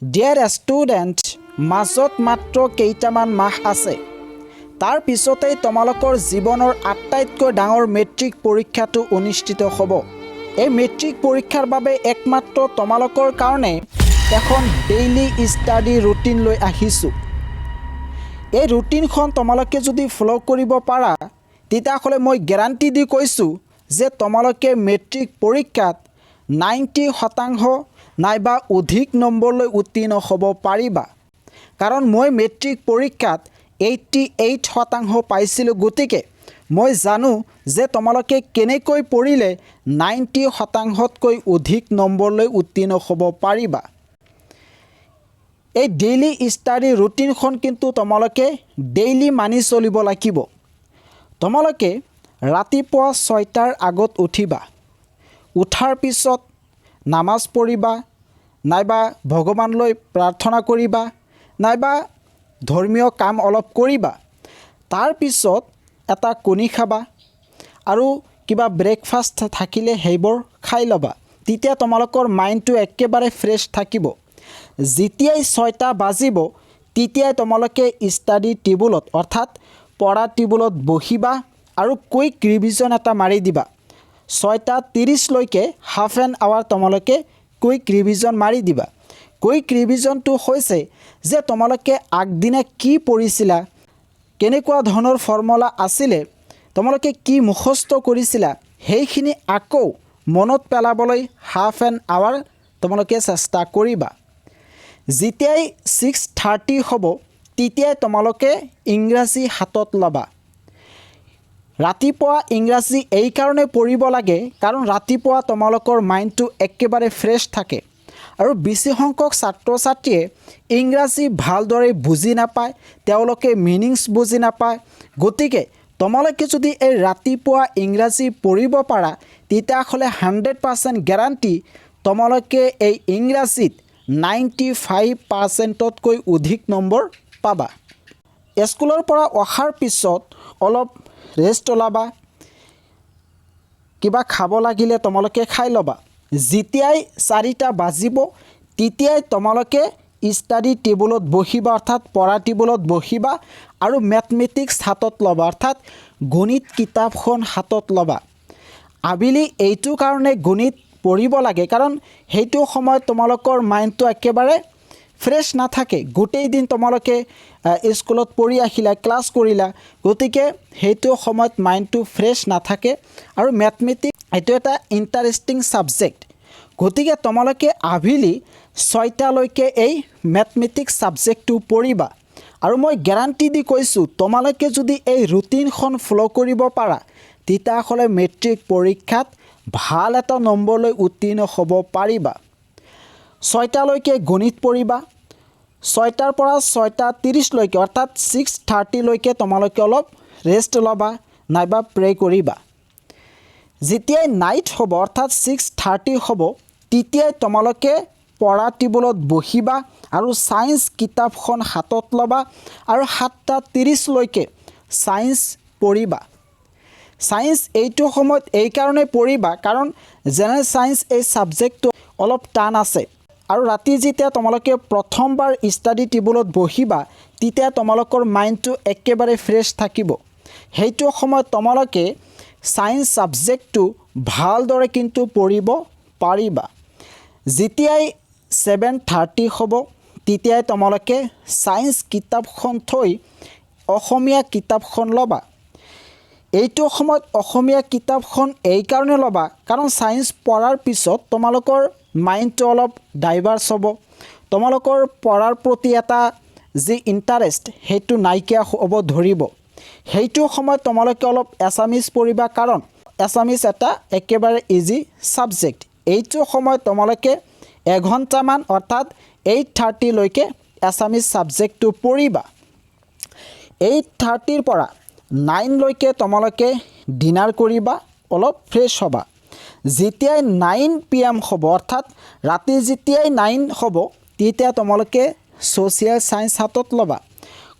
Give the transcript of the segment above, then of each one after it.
Dear student, মাজত মাত্ৰ কেইটামান মাহ আছে। তাৰ পিছতেই তোমালোকৰ জীৱনৰ আটাইতকৈ ডাঙৰ মেট্ৰিক পৰীক্ষাটো অনুষ্ঠিত হ'ব। এই মেট্ৰিক পৰীক্ষাৰ বাবে একমাত্ৰ তোমালোকৰ কাৰণে এখন ডেইলি ষ্টাডি ৰুটিন লৈ আহিছোঁ। এই ৰুটিনখন তোমালোকে যদি ফ'ল' কৰিব পাৰা, তেতিয়াহ'লে মই গেৰাণ্টি দি কৈছোঁ যে তোমালোকে মেট্ৰিক পৰীক্ষাত 90% নাইবা অধিক নম্বৰলৈ উত্তীৰ্ণ হ'ব পাৰিবা। কাৰণ মই মেট্ৰিক পৰীক্ষাত 88% পাইছিলোঁ, গতিকে মই জানো যে তোমালোকে কেনেকৈ পঢ়িলে 90%তকৈ অধিক নম্বৰলৈ উত্তীৰ্ণ হ'ব পাৰিবা। এই ডেইলি ষ্টাডি ৰুটিনখন কিন্তু তোমালোকে ডেইলি মানি চলিব লাগিব। তোমালোকে ৰাতিপুৱা 6টাৰ আগত উঠিবা। উঠাৰ পিছত নামাজ পঢ়িবা, নাইবা ভগৱানলৈ প্ৰাৰ্থনা কৰিবা, নাইবা ধৰ্মীয় কাম অলপ কৰিবা। তাৰপিছত এটা কণী খাবা আৰু কিবা ব্ৰেকফাষ্ট থাকিলে সেইবোৰ খাই ল'বা। তেতিয়া তোমালোকৰ মাইণ্ডটো একেবাৰে ফ্ৰেছ থাকিব। যেতিয়াই 6টা বাজিব, তেতিয়াই তোমালোকে ষ্টাডি টেবুলত অৰ্থাৎ পঢ়া টেবুলত বহিবা আৰু কুইক ৰিভিজন এটা মাৰি দিবা। 6:30লৈকে হাফ এন আৱাৰ তোমালোকে কুইক ৰিভিজন মাৰি দিবা। কুইক ৰিভিজনটো হৈছে যে তোমালোকে আগদিনা কি পঢ়িছিলা, কেনেকুৱা ধৰণৰ ফৰ্মুলা আছিলে, তোমালোকে কি মুখস্থ কৰিছিলা, সেইখিনি আকৌ মনত পেলাবলৈ হাফ এন আৱাৰ তোমালোকে চেষ্টা কৰিবা। যেতিয়াই 6:30 হ'ব, তেতিয়াই তোমালোকে ইংৰাজী হাতত ল'বা। ৰাতিপুৱা ইংৰাজী এইকাৰণে পঢ়িব লাগে, কাৰণ ৰাতিপুৱা তোমালোকৰ মাইণ্ডটো একেবাৰে ফ্ৰেছ থাকে আৰু বেছি সংখ্যক ছাত্ৰ ছাত্ৰীয়ে ইংৰাজী ভালদৰে বুজি নাপায়, তেওঁলোকে মিনিংছ বুজি নাপায়। গতিকে তোমালোকে যদি এই ৰাতিপুৱা ইংৰাজী পঢ়িব পাৰা, তেতিয়াহ'লে 100% গেৰাণ্টি তোমালোকে এই ইংৰাজীত 95%তকৈ অধিক নম্বৰ পাবা। স্কুলৰ পৰা অহাৰ পিছত অলপ ৰেষ্ট ল'বা, কিবা খাব লাগিলে তোমালোকে খাই ল'বা। যেতিয়াই 4টা বাজিব, তেতিয়াই তোমালোকে ষ্টাডি টেবুলত বহিবা, অৰ্থাৎ পঢ়া টেবুলত বহিবা আৰু মেথমেটিক্স হাতত ল'বা, অৰ্থাৎ গণিত কিতাপখন হাতত ল'বা। আবেলি এইটো কাৰণে গণিত পঢ়িব লাগে, কাৰণ সেইটো সময়ত তোমালোকৰ মাইণ্ডটো একেবাৰে ফ্ৰেছ নাথাকে। গোটেই দিন তোমালোকে স্কুলত পঢ়ি আহিলা, ক্লাছ কৰিলা, গতিকে সেইটো সময়ত মাইণ্ডটো ফ্ৰেছ নাথাকে আৰু মেথমেটিক্স এইটো এটা ইণ্টাৰেষ্টিং ছাবজেক্ট। গতিকে তোমালোকে আবেলি 6টালৈকে এই মেথমেটিক্স ছাবজেক্টটো পঢ়িবা। আৰু মই গেৰাণ্টি দি কৈছোঁ, তোমালোকে যদি এই ৰুটিনখন ফ'ল' কৰিব পাৰা, তেতিয়াহ'লে মেট্ৰিক পৰীক্ষাত ভাল এটা নম্বৰলৈ উত্তীৰ্ণ হ'ব পাৰিবা। 6টালৈকে গণিত পঢ়িবা। 6টাৰ পৰা 6:30লৈকে অৰ্থাৎ 6:30লৈকে তোমালোকে অলপ ৰেষ্ট ল'বা, নাইবা প্ৰে কৰিবা। যেতিয়াই নাইট হ'ব, অৰ্থাৎ 6:30 হ'ব, তেতিয়াই তোমালোকে পঢ়া টেবুলত বহিবা আৰু ছায়েন্স কিতাপখন হাতত ল'বা আৰু 7:30লৈকে ছায়েন্স পঢ়িবা। ছায়েন্স এইটো সময়ত এইকাৰণে পঢ়িবা, কাৰণ জেনেৰেল ছায়েন্স এই ছাবজেক্টটো অলপ টান আছে। আৰু ৰাতি যেতিয়া তোমালোকে প্ৰথমবাৰ ষ্টাডি টেবুলত বহিবা, তেতিয়া তোমালোকৰ মাইণ্ডটো একেবাৰে ফ্ৰেছ থাকিব। সেইটো সময়ত তোমালোকে ছায়েন্স ছাবজেক্টটো ভালদৰে কিন্তু পঢ়িব পাৰিবা। যেতিয়াই 7:30 হ'ব, তেতিয়াই তোমালোকে ছায়েন্স কিতাপখন থৈ অসমীয়া কিতাপখন ল'বা। এইটো সময়ত অসমীয়া কিতাপখন এইকাৰণে ল'বা, কাৰণ ছায়েন্স পঢ়াৰ পিছত তোমালোকৰ মাইণ্ডটো অলপ ডাইভাৰ্চ হ'ব, তোমালোকৰ পঢ়াৰ প্ৰতি এটা যি ইণ্টাৰেষ্ট সেইটো নাইকিয়া হ'ব ধৰিব। সেইটো সময়ত তোমালোকে অলপ এছামিজ পঢ়িবা, কাৰণ এছামিজ এটা একেবাৰে ইজি ছাবজেক্ট। এইটো সময়ত তোমালোকে এঘণ্টামান অৰ্থাৎ 8:30লৈকে এছামিজ ছাবজেক্টটো পঢ়িবা। 8:30ৰ পৰা 9লৈকে তোমালোকে ডিনাৰ কৰিবা, অলপ ফ্ৰেছ হ'বা। যেতিয়াই 9 PM হ'ব, অৰ্থাৎ ৰাতি যেতিয়াই 9 হ'ব, তেতিয়া তোমালোকে ছ'চিয়েল ছায়েন্স হাতত ল'বা।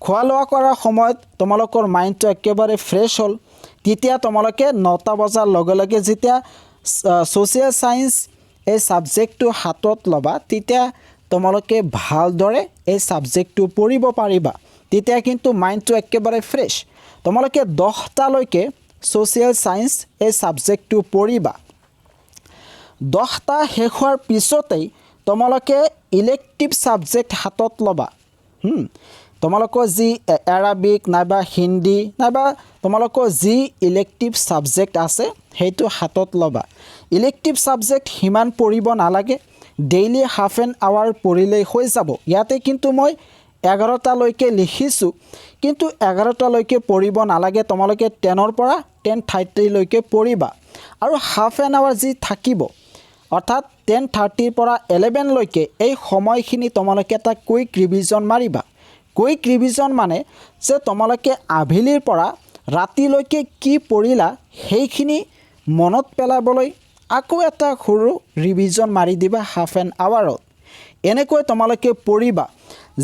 খোৱা লোৱা কৰাৰ সময়ত তোমালোকৰ মাইণ্ডটো একেবাৰে ফ্ৰেছ হ'ল, তেতিয়া তোমালোকে 9টা বজাৰ লগে লগে যেতিয়া ছ'চিয়েল ছায়েন্স এই ছাবজেক্টটো হাতত ল'বা, তেতিয়া তোমালোকে ভালদৰে এই সাবজেক্টটো পঢ়িব পাৰিবা তেতিয়া কিন্তু মাইন্ডটো একেবাৰে ফ্ৰেশ তোমালোকে 10টা লৈকে সোশ্যাল সায়েন্স এই সাবজেক্টটো পঢ়িবা 10টা শেষ হোৱাৰ পিছতেই তোমালোকে ইলেক্টিভ সাবজেক্ট হাতত ল'বা তোমালোকৰ যি এৰাবিক নাইবা হিন্দী নাইবা তোমালোকৰ যি ইলেক্টিভ সাবজেক্ট আছে সেইটো হাতত ল'বা ইলেক্টিভ সাবজেক্ট হিমান পঢ়িব নালাগে ডেইলি হাফ এন আৱাৰ পঢ়িলেই হৈ যাব ইয়াতে কিন্তু মই 11টা লৈকে লিখিছোঁ কিন্তু 11টা লৈকে পঢ়িব নালাগে তোমালোকে 10ৰ পৰা 10:30 লৈকে পঢ়িবা আৰু হাফ এন আৱাৰ যি থাকিব অৰ্থাৎ 10:30 পৰা 11 লৈকে এই সময়খিনি তোমালোকে এটা কুইক ৰিভিজন মাৰিবা কুইক ৰিভিজন মানে যে তোমালোকে আবেলিৰ পৰা ৰাতিলৈকে কি পঢ়িলা সেইখিনি মনত পেলাবলৈ আকৌ এটা সৰু ৰিভিজন মাৰি দিবা হাফ এন আৱাৰত এনেকৈ তোমালোকে পঢ়িবা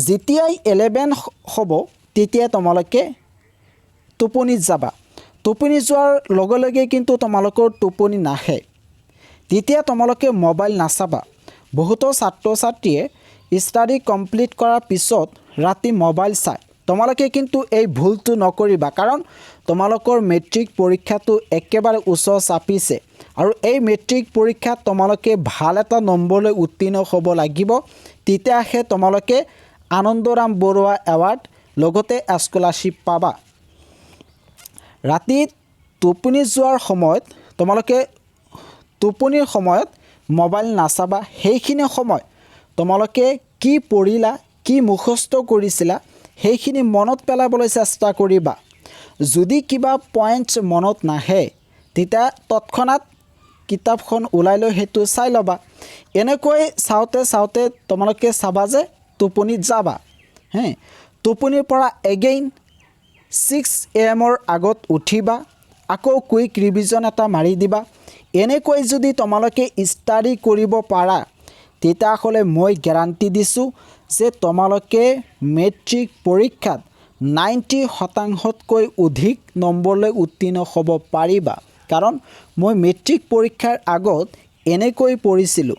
যেতিয়াই 11 হ'ব তেতিয়া তোমালোকে টোপনি যাবা টোপনি যোৱাৰ লগে লগে কিন্তু তোমালোকৰ টোপনি নাহে তেতিয়া তোমালোকে মোবাইল নাচাবা বহুতো ছাত্ৰ ছাত্ৰীয়ে ষ্টাডি কমপ্লিট কৰাৰ পিছত ৰাতি মোবাইল চায় তোমালোকে কিন্তু এই ভুলটো নকৰিবা কাৰণ তোমালোকৰ মেট্ৰিক পৰীক্ষাটো একেবাৰে ওচৰ চাপিছে আৰু এই মেট্ৰিক পৰীক্ষাত তোমালোকে ভাল এটা নম্বৰলৈ উত্তীৰ্ণ হ'ব লাগিব তেতিয়াহে তোমালোকে আনন্দৰাম বৰুৱা এৱাৰ্ড লগতে স্কলাৰশ্বিপ পাবা ৰাতি টোপনি যোৱাৰ সময়ত তোমালোকে টোপনিৰ সময়ত মোবাইল নাচাবা সেইখিনি সময় তোমালোকে কি পঢ়িলা কি মুখস্থ কৰিছিলা সেইখিনি মনত পেলাবলৈ চেষ্টা কৰিবা যদি কিবা পইণ্টছ মনত নাহে তেতিয়া তৎক্ষণাত কিতাপখন ওলাই লৈ সেইটো চাই ল'বা এনেকৈ চাওঁতে চাওঁতে তোমালোকে চাবা যে টোপনিত যাবা টোপনিৰ পৰা এগেইন 6 AM আগত উঠিবা আকৌ কুইক ৰিভিজন এটা মাৰি দিবা এনেকৈ যদি তোমালোকে ষ্টাডি কৰিব পাৰা তেতিয়াহ'লে মই গ্যাৰাণ্টি দিছোঁ যে তোমালোকে মেট্ৰিক পৰীক্ষাত 90%তকৈ অধিক নম্বৰলৈ উত্তীৰ্ণ হ'ব পাৰিবা কাৰণ মই মেট্ৰিক পৰীক্ষাৰ আগত এনেকৈ পঢ়িছিলোঁ